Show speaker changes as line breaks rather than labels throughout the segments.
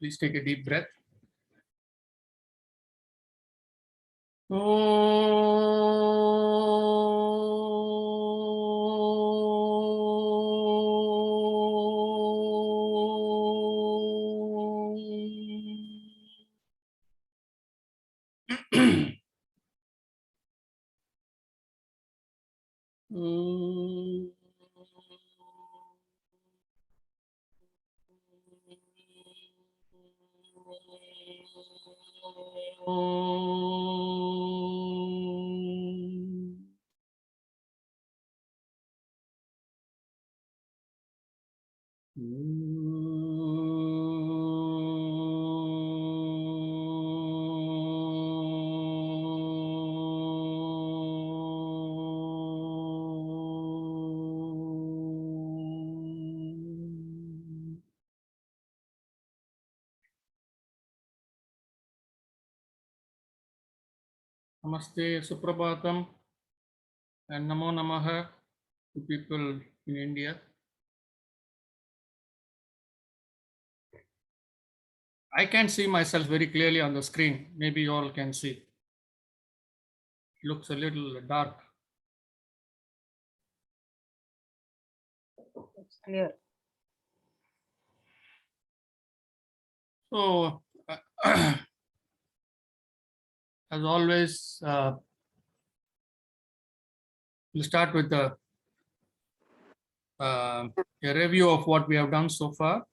Please take a deep breath. Namaste, Suprabhatam, and Namo Namaha to people in India. I can't see myself very clearly on the screen. Maybe you all can see. It looks a little dark.
It's clear.
So, as always, we'll start with a review of what we have done so far.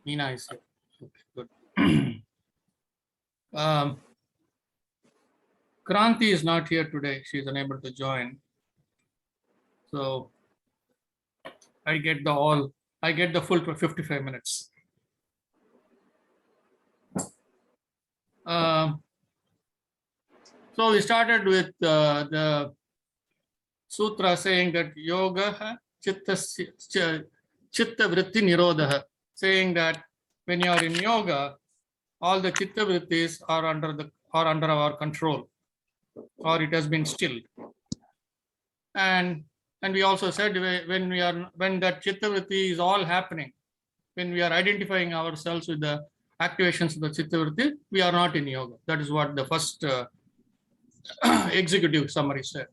Meena is here. Okay, good. Kranti is not here today. She is unable to join. So I get the full 55 minutes. So we started with the sutra saying that yoga chitta vritti nirodha, saying that when you are in yoga, all the chitta vrittis are under our control, or it has been stilled. And we also said when that chitta vritti is all happening, when we are identifying ourselves with the activations of the chitta vritti, we are not in yoga. That is what the first executive summary said.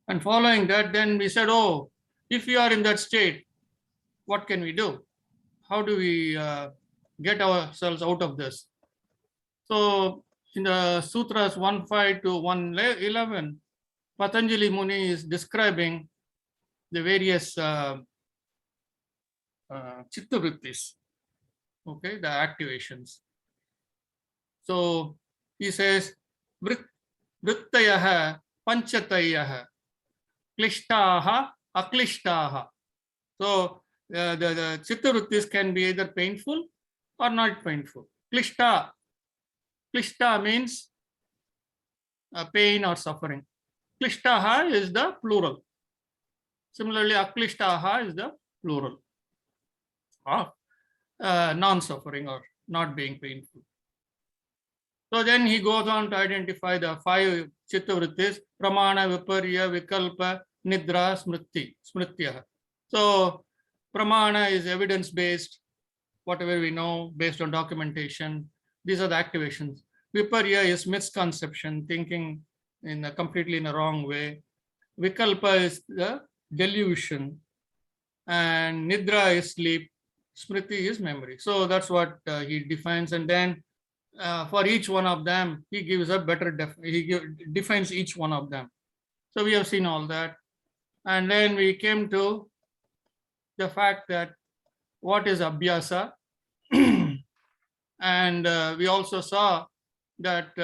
And following that, then we said, oh, if we are in that state, what can we do? How do we get ourselves out of this? So in the sutras 1.5 to 1.11, Patanjali Muni is describing the various chitta vrittis, okay, the activations. So he says, vrittayaha panchatayaha klishtaha aklishtaha. So the chitta vrittis can be either painful or not painful. Klishta means pain or suffering. Klishtaha is the plural. Similarly, aklishtaha is the plural of non-suffering or not being painful. So then he goes on to identify the 5 chitta vrittis: pramana, viparya, vikalpa, nidra, smritya. So pramana is evidence-based, whatever we know based on documentation. These are the activations. Viparya is misconception, thinking completely in a wrong way. Vikalpa is the delusion, and nidra is sleep. Smriti is memory. So that's what he defines, and then for each one of them, he gives a better defines each one of them. So we have seen all that, and then we came to the fact that what is abhyasa, and we also saw that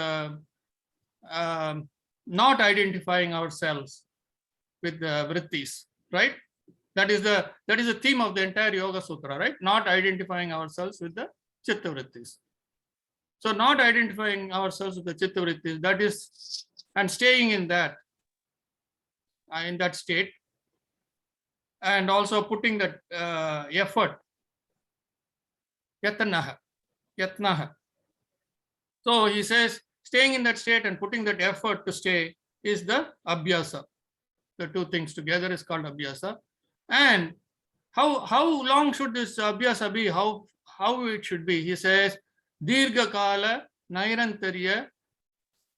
not identifying ourselves with the vrittis, right? That is the theme of the entire Yoga Sutra, right? Not identifying ourselves with the chitta vrittis. So not identifying ourselves with the chitta vrittis, that is, and staying in that state, and also putting that effort, yatnaha. So he says staying in that state and putting that effort to stay is the abhyasa. The two things together is called abhyasa. And how long should this abhyasa be? How how it should be. He says, Dirgha Kala Nairantarya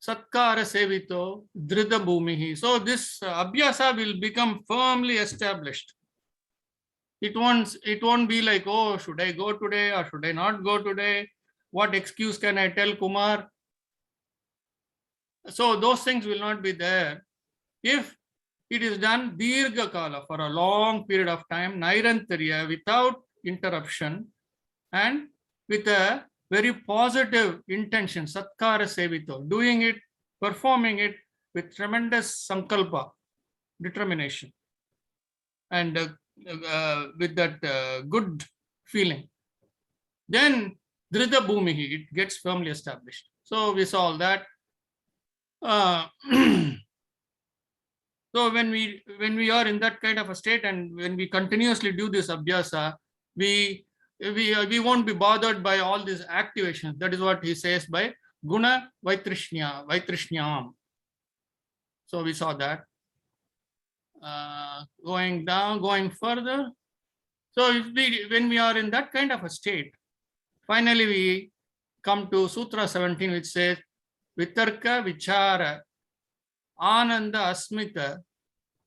Satkara Sevito Drida Bhumihi. So this Abhyasa will become firmly established. It won't be like, oh, should I go today or should I not go today? What excuse can I tell Kumar? So those things will not be there. If it is done Dirgha Kala, for a long period of time, Nairantarya, without interruption and with a very positive intention, Satkara Sevito, doing it, performing it with tremendous sankalpa, determination, and with that good feeling, then Drida Bhumihi, it gets firmly established. So we saw all that. So when we are in that kind of a state, and when we continuously do this abhyasa, we won't be bothered by all these activations. That is what he says by guna vaitrishyam. So we saw that. Going down, going further. So when we are in that kind of a state, finally we come to Sutra 17, which says Vitarka Vichara Ananda Asmita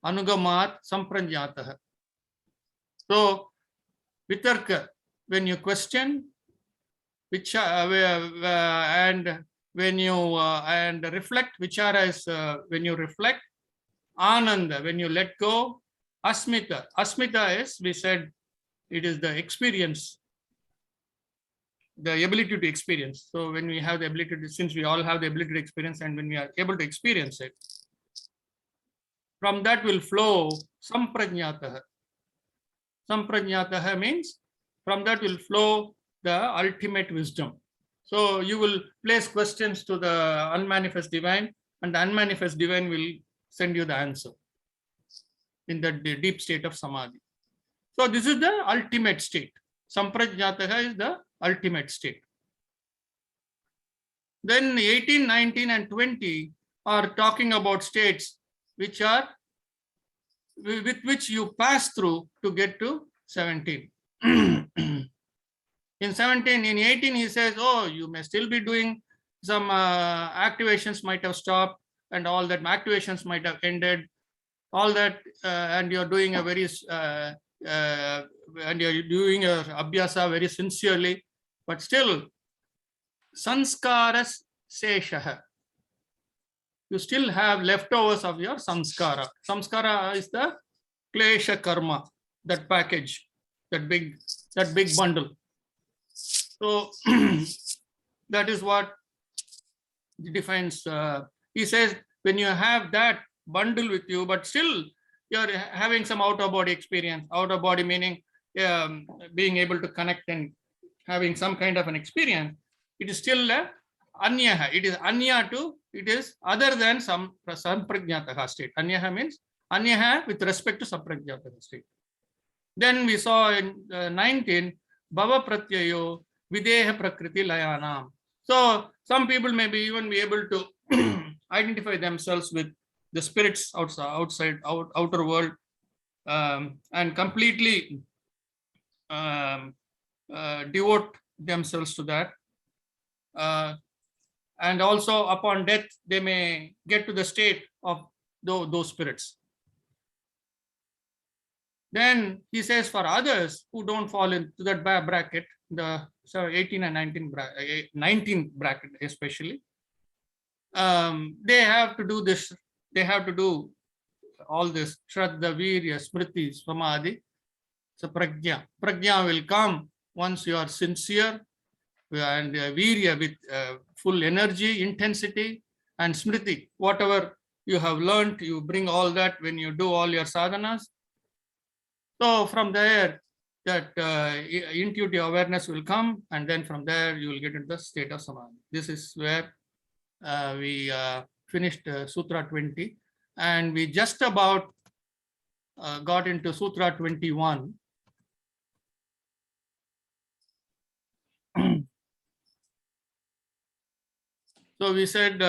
Anugamat Sampranyatah. So Vitarka, when you question, and when you and reflect, Vichara is when you reflect, Ananda, when you let go, Asmita. Asmita is, we said, it is the experience, the ability to experience. So when we have the ability to, since we all have the ability to experience, and when we are able to experience it, from that will flow samprajnatah. Samprajnatah means from that will flow the ultimate wisdom. So you will place questions to the unmanifest divine, and the unmanifest divine will send you the answer in the deep state of samadhi. So this is the ultimate state. Samprajnatah is the ultimate state. Then 18, 19, and 20 are talking about states which are with which you pass through to get to 17. In 17, in 18, he says, oh, you may still be doing some activations might have stopped, and all that activations might have ended, all that, and you're doing a very and you're doing your abhyasa very sincerely, but still sanskaras seshah, you still have leftovers of your samskara. Samskara is the klesha karma, that package, that big bundle. So that is what defines. He says, when you have that bundle with you, but still you're having some out-of-body experience. Out-of-body meaning being able to connect and having some kind of an experience. It is still anyaha. It is anya to, it is other than some samprajnataha state. Anyaha means anyaha with respect to samprajnataha state. Then we saw in 19, bhava pratyayo videha prakriti layanam. So some people may be even be able to identify themselves with the spirits outside outer world, and completely devote themselves to that. And also upon death, they may get to the state of those spirits. Then he says, for others who don't fall into that bracket, the 18 and 19 bracket especially, they have to do this. They have to do all this Shraddha, Virya, Smriti, Samadhi. So Prajna will come once you are sincere, and Virya with full energy, intensity, and Smriti, whatever you have learned, you bring all that when you do all your sadhanas. So from there, that intuitive awareness will come, and then from there you will get into the state of Samadhi. This is where we finished Sutra 20, and we just about got into Sutra 21. So we said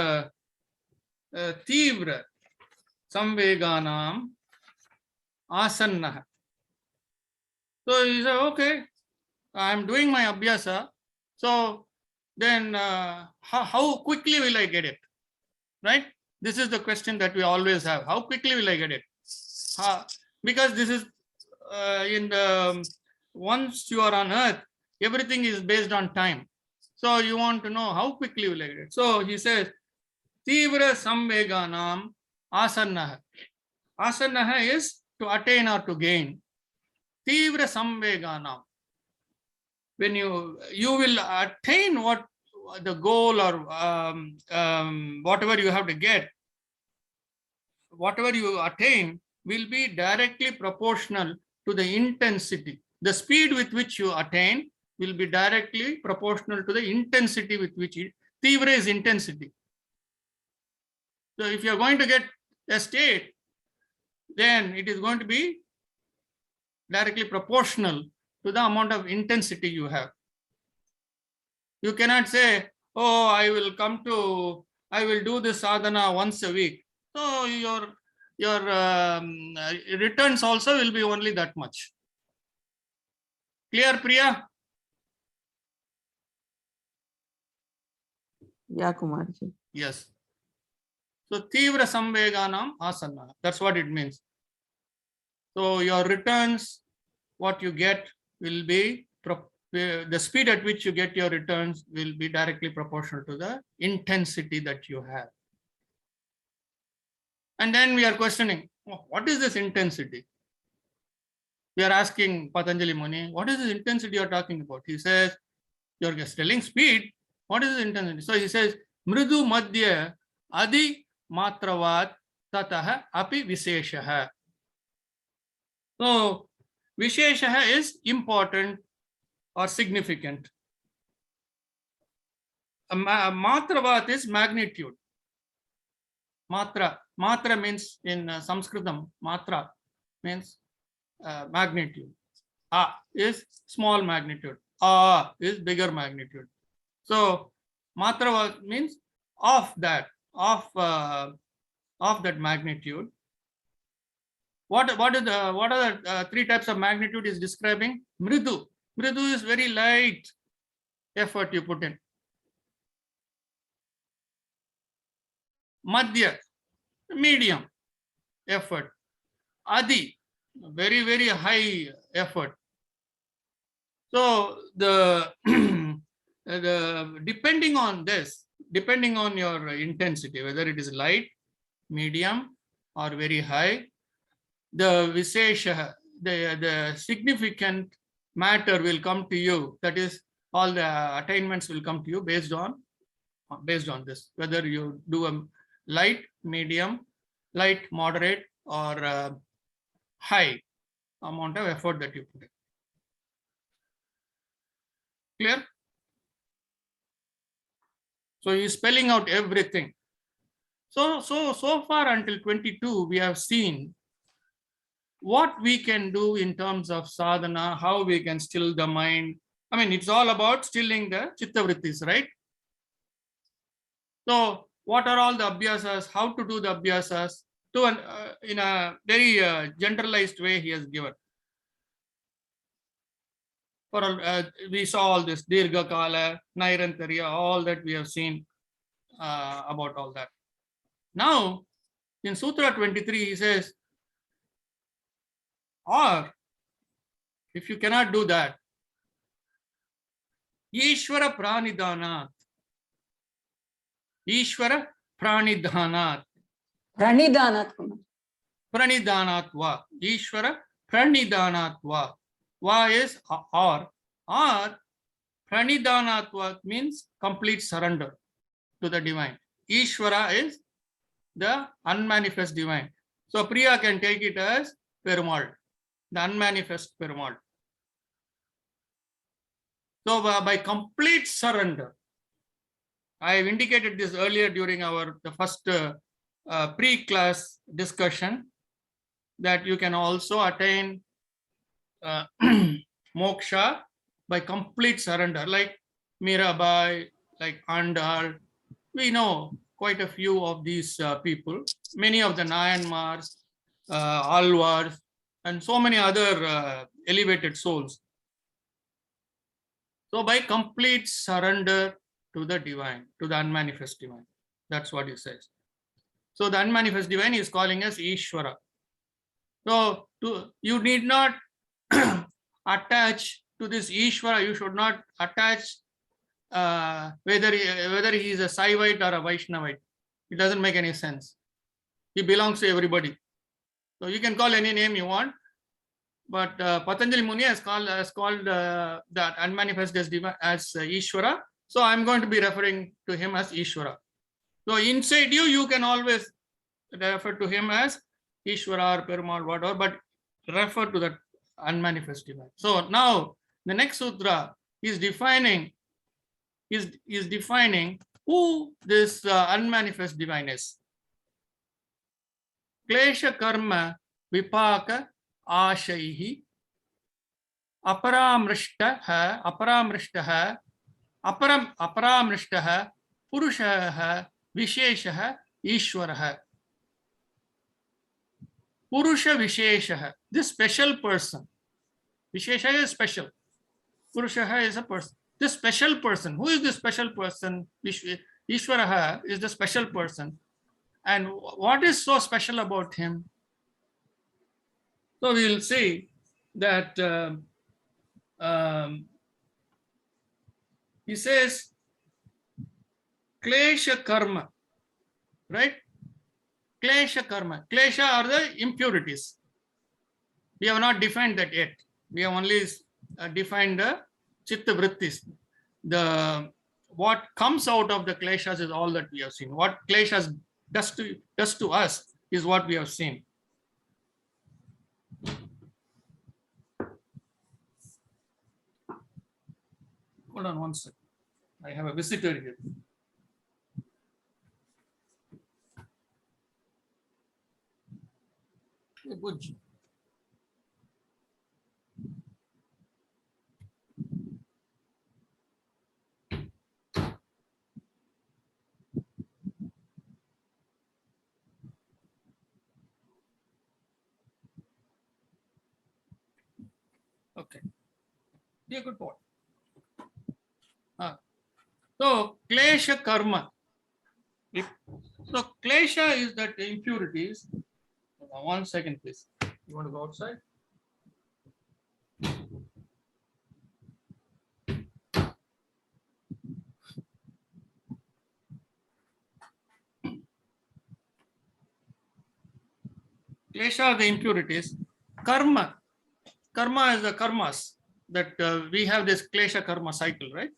Tivra Samveganam Asannah. So he said, okay, I'm doing my abhyasa. So then how quickly will I get it? Right? This is the question that we always have. How quickly will I get it? Because this is in the once you are on earth, everything is based on time. So you want to know how quickly will I get it? So he says, Tivra samveganam asannaha. Asannaha is to attain or to gain. Tivra samveganam. When you will attain what the goal or whatever you have to get, whatever you attain will be directly proportional to the intensity. The speed with which you attain will be directly proportional to the intensity with which it. Tivra is intensity. So if you are going to get a state, then it is going to be directly proportional to the amount of intensity you have. You cannot say, oh, I will do this sadhana once a week. So your returns also will be only that much. Clear, Priya?
Yeah, Kumarji.
Yes. So Tivra Samveganam Asana. That's what it means. So your returns, what you get will be, the speed at which you get your returns will be directly proportional to the intensity that you have. And then we are questioning, what is this intensity? We are asking Patanjali Muni, what is this intensity you are talking about? He says, you're just telling speed. What is this intensity? So he says, Mridu Madhya Adi Matravat Tataha Api Visheshaha. So Visheshaha is important or significant. Matravat is magnitude. Matra means in Sanskritam, matra means magnitude. A is small magnitude. A is bigger magnitude. So matra means of that magnitude. What are the three types of magnitude is describing? Mridu. Mridu is very light effort you put in. Madhya, medium effort. Adi, very, very high effort. So the depending on this, depending on your intensity, whether it is light, medium, or very high, the Vishesha, the significant matter will come to you. That is, all the attainments will come to you based on this, whether you do a light, medium, light, moderate, or high amount of effort that you put in. Clear? So he's spelling out everything. So far until 22, we have seen what we can do in terms of sadhana, how we can still the mind. I mean, it's all about stilling the chitta vrittis, right? So what are all the abhyasas, how to do the abhyasas, in a very generalized way he has given. We saw all this, Dirgha Kala, Nairantarya, all that we have seen about all that. Now, in Sutra 23, he says, or if you cannot do that, Ishvara Pranidhanat. Ishvara Pranidhanat.
Pranidhanat.
Pranidhanatva. Ishvara Pranidhanatva. Va is or Pranidhanatva means complete surrender to the divine. Ishvara is the unmanifest divine. So Priya can take it as Perumal, the unmanifest Perumal. So by complete surrender, I have indicated this earlier during the first pre-class discussion, that you can also attain moksha by complete surrender, like Mirabai, like Andal. We know quite a few of these people, many of the Nayanmars, Alvars, and so many other elevated souls. So by complete surrender to the divine, to the unmanifest divine. That's what he says. So the unmanifest divine is calling us Ishvara. So you need not attach to this Ishvara. You should not attach whether he is a Saivite or a Vaishnavite. It doesn't make any sense. He belongs to everybody. So you can call any name you want. But Patanjali Muni has called that unmanifest as Ishvara. So I'm going to be referring to him as Ishvara. So inside you, you can always refer to him as Ishvara or Perumal, whatever, but refer to that unmanifest divine. So now the next sutra is defining who this unmanifest divine is. Klesha karma vipaka आशैहि अपरामृष्टः पुरुषः विशेषः ईश्वरः. पुरुष विशेषः, this special person. Vishesha is special. Purushaha is a person. This special person. Who is this special person? Ishvaraha is the special person. And what is so special about him? So we will see that he says klesha karma, right? Klesha karma. Klesha are the impurities. We have not defined that yet. We have only defined the chitta vrittis. The what comes out of the kleshas is all that we have seen. What kleshas does to us is what we have seen. Hold on one second. I have a visitor here. Good. Okay. Be a good boy. So klesha karma. So klesha is that impurities. One second, please. You want to go outside? Klesha are the impurities. Karma. Karma is the karmas that we have this klesha karma cycle, right?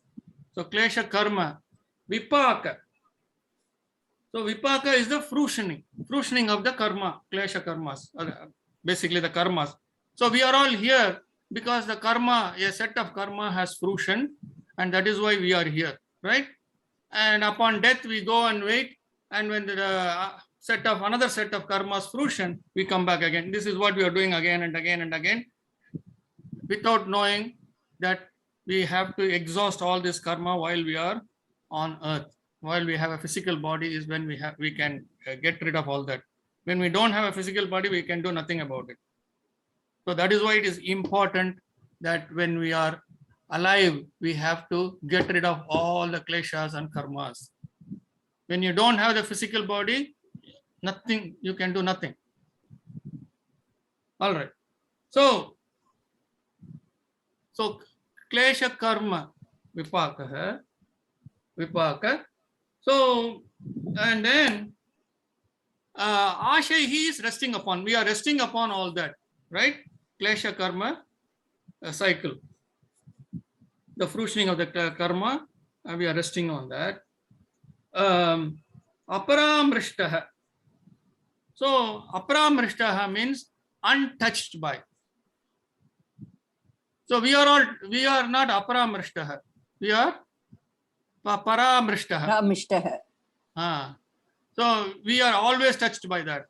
So klesha karma, vipaka. So vipaka is the fruitioning of the karma, klesha karmas, basically the karmas. So we are all here because the karma, a set of karma has fruition, and that is why we are here, right? And upon death we go and wait, and when the another set of karmas fruition, we come back again. This is what we are doing again and again and again, without knowing that we have to exhaust all this karma while we are on earth. While we have a physical body is when we can get rid of all that. When we don't have a physical body, we can do nothing about it. So that is why it is important that when we are alive, we have to get rid of all the kleshas and karmas. When you don't have the physical body, nothing, you can do nothing. All right. So klesha karma vipaka. So, and then Ashay he is resting upon. We are resting upon all that, right? Klesha karma cycle. The fruitioning of the karma, we are resting on that. Aparamrishtaha. So aparamrishtaha means untouched by. So we are not aparamrishtaha. We are paramrishtaha. So we are always touched by that.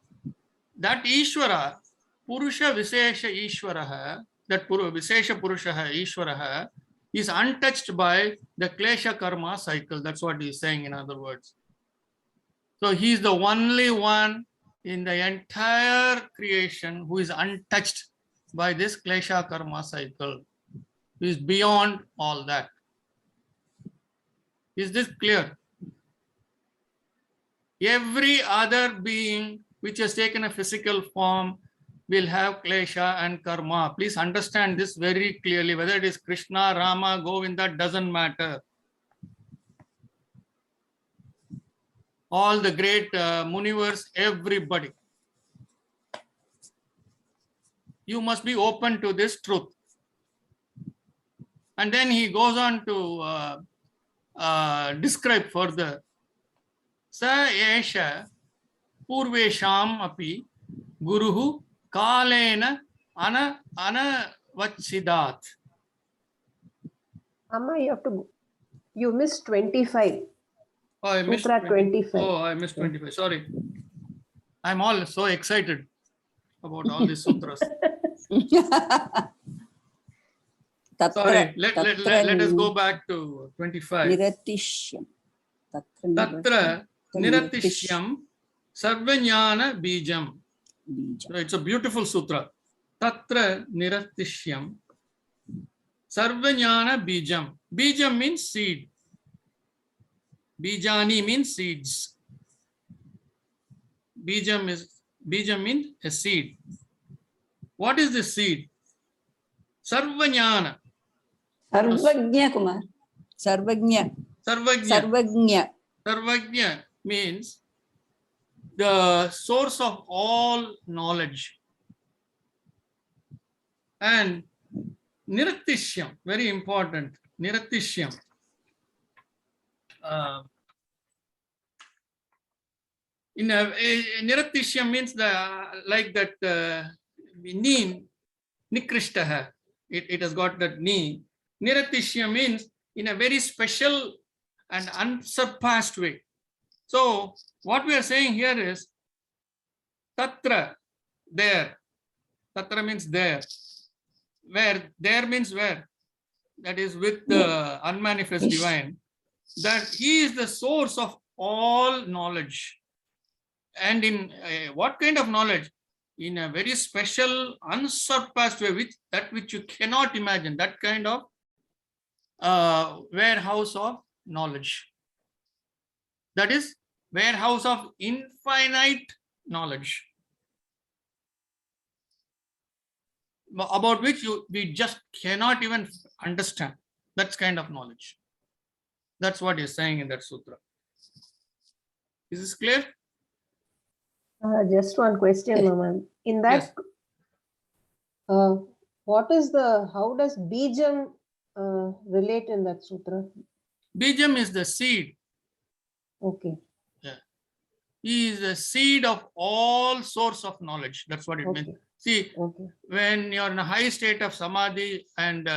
That Ishvara, Purusha Vishesha Ishvaraha, that Vishesha Purushaha Ishvaraha is untouched by the Klesha Karma cycle. That's what he is saying in other words. So he is the only one in the entire creation who is untouched by this Klesha Karma cycle. He is beyond all that. Is this clear? Every other being which has taken a physical form will have klesha and karma. Please understand this very clearly. Whether it is Krishna, Rama, Govinda, doesn't matter. All the great Munivars, everybody. You must be open to this truth. And then he goes on to describe further. Sa esha purvesham api guruhu kalena anavatsidat.
Amma, you missed 25.
Oh, I missed
Sutra 25.
Oh, I missed 25. Sorry. I'm all so excited about all these sutras. Sorry, let us go back to 25.
Niratishyam.
Tatra niratishyam sarvajnana bijam. So it's a beautiful sutra. Tatra niratishyam sarvajnana bijam. Bijam means seed. Bijani means seeds. Bijam means a seed. What is the seed? Sarvajnana.
Sarvagnya, Kumar. Sarvagnya.
Sarvagnya means the source of all knowledge. And niratishyam, very important. Niratishyam. Niratishyam means like that knee, nikrishtaha. It has got that knee. Niratishyam means in a very special and unsurpassed way. So what we are saying here is tatra, there. Tatra means there. Where? There means where? That is with the unmanifest divine. That he is the source of all knowledge. And in what kind of knowledge? In a very special, unsurpassed way, which you cannot imagine. That kind of warehouse of knowledge. That is warehouse of infinite knowledge, about which we just cannot even understand. That's kind of knowledge. That's what he's saying in that sutra. Is this clear?
Just one question, Mama. In that, yes. How does Bijam relate in that sutra?
Bijam is the seed.
Okay.
Yeah. He is the seed of all source of knowledge. That's what it means. See, when you're in a high state of samadhi and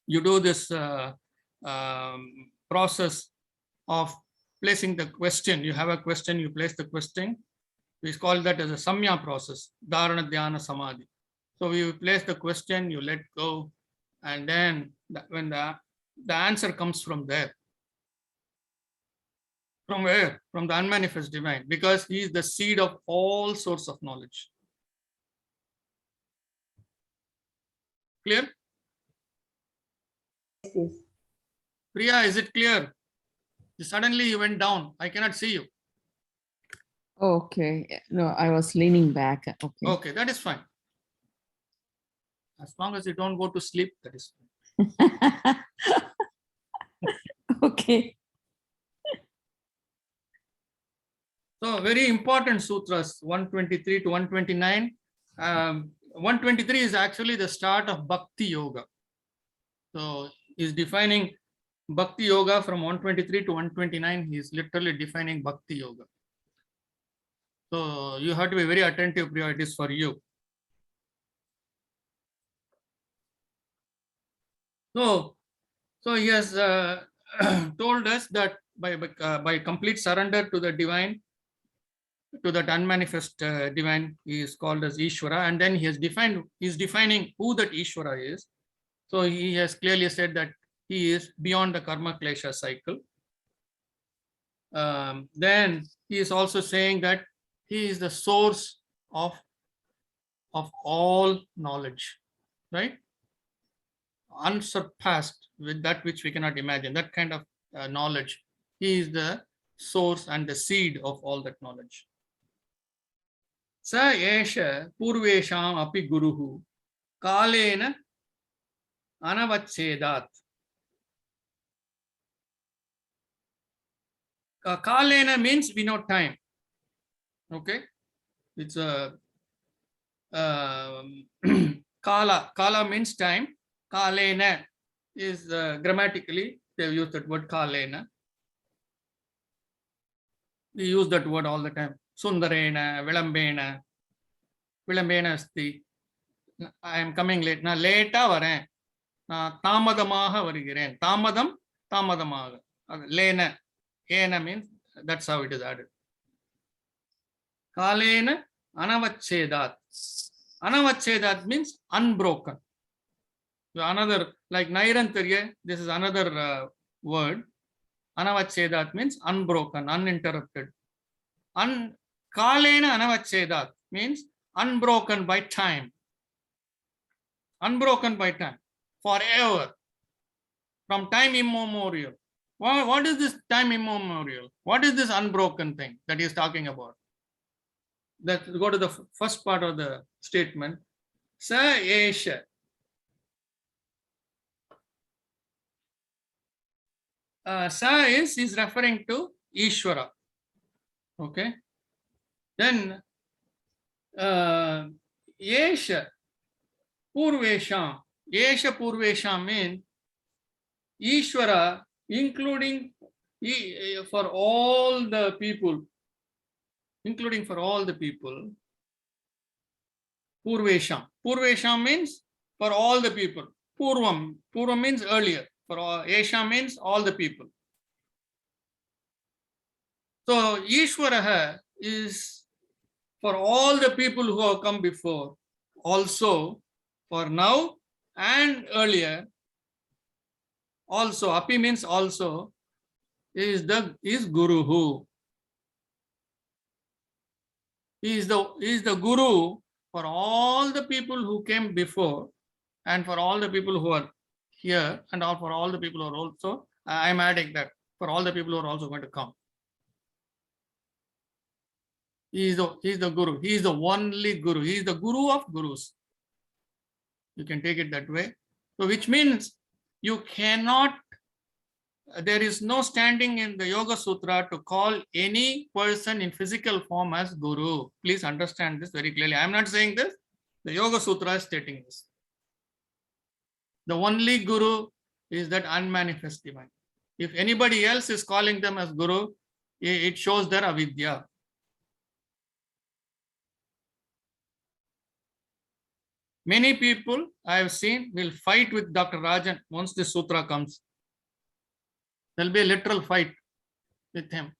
you do this process of placing the question, you have a question, you place the question. We call that as a samya process, dharana dhyana samadhi. So you place the question, you let go, and then when the answer comes from there. From where? From the unmanifest divine, because he is the seed of all sorts of knowledge. Clear?
Yes.
Priya, is it clear? Suddenly you went down. I cannot see you.
Okay. No, I was leaning back. Okay.
Okay, that is fine. As long as you don't go to sleep, that is fine.
Okay.
So very important sutras, 123 to 129. 123 is actually the start of Bhakti Yoga. So he's defining Bhakti Yoga from 123 to 129. He's literally defining Bhakti Yoga. So you have to be very attentive, Priya. It is for you. So he has told us that by complete surrender to the divine, to that unmanifest divine, he is called as Ishvara, and then he's defining who that Ishvara is. So he has clearly said that he is beyond the karma klesha cycle. Then he is also saying that he is the source of all knowledge, right? Unsurpassed with that which we cannot imagine. That kind of knowledge. He is the source and the seed of all that knowledge. Sa esha purvesham api guruhu kalena anavachchedat. Kalena means we know time. Okay, it's a kala means time. Kalena is grammatically they have used that word kalena. We use that word all the time. Sundarena, vilambena asti. I am coming late. Na late varen. Na tamadamaha varigiren. Tamadamaga. Lena means that's how it is added. Kalena anavachchedat. Anavachchedat means unbroken. Another, like Nairantarya, this is another word. Anavachchedat means unbroken, uninterrupted. Kalena anavachchedat means unbroken by time. Unbroken by time. Forever. From time immemorial. What is this time immemorial? What is this unbroken thing that he is talking about? Let's go to the first part of the statement. Sa esha. Sa is referring to Ishvara. Okay. Then Yesha Purvesham. Yesha Purvesham means Ishvara, including for all the people, including for all the people. Purvesham. Purvesham means for all the people. Purvam. Purvam means earlier. For all, Esha means all the people. So Ishvara is for all the people who have come before, also for now and earlier. Also, api means also is Guru who. He is the Guru for all the people who came before and for all the people who are here and for all the people who are also, I am adding that, for all the people who are also going to come. He is the Guru. He is the only Guru. He is the Guru of Gurus. You can take it that way. So which means you cannot, there is no standing in the Yoga Sutra to call any person in physical form as Guru. Please understand this very clearly. I am not saying this. The Yoga Sutra is stating this. The only Guru is that unmanifest divine. If anybody else is calling them as Guru, it shows their avidya. Many people I have seen will fight with Dr. Rajan once this sutra comes. There will be a literal fight with him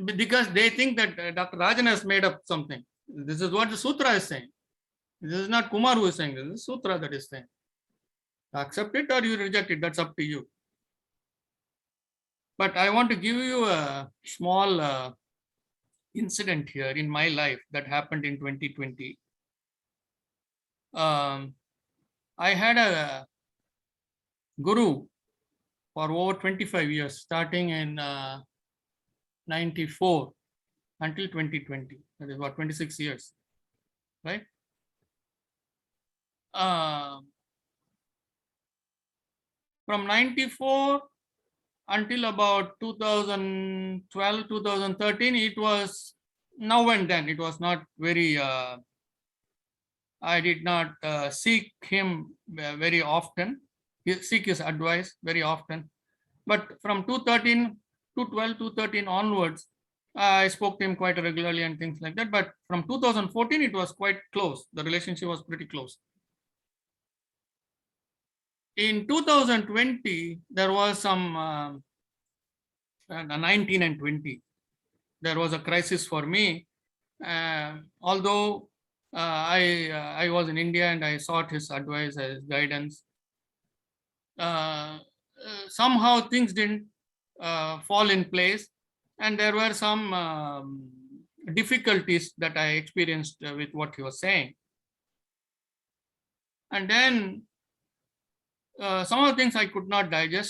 because they think that Dr. Rajan has made up something. This is what the sutra is saying. This is not Kumar who is saying this. This is sutra that is saying. Accept it or you reject it. That's up to you. But I want to give you a small incident here in my life that happened in 2020. I had a guru for over 25 years, starting in 94 until 2020. That is about 26 years, right? From 94 until about 2012, 2013, it was now and then. It was not very, I did not seek him very often, seek his advice very often. But from 2013 to 12, 2013 onwards, I spoke to him quite regularly and things like that. But from 2014, it was quite close. The relationship was pretty close. In 2020, there was some 19 and 20. There was a crisis for me. Although I was in India and I sought his advice, his guidance. Somehow things didn't fall in place, and there were some difficulties that I experienced with what he was saying. And then some of the things I could not digest.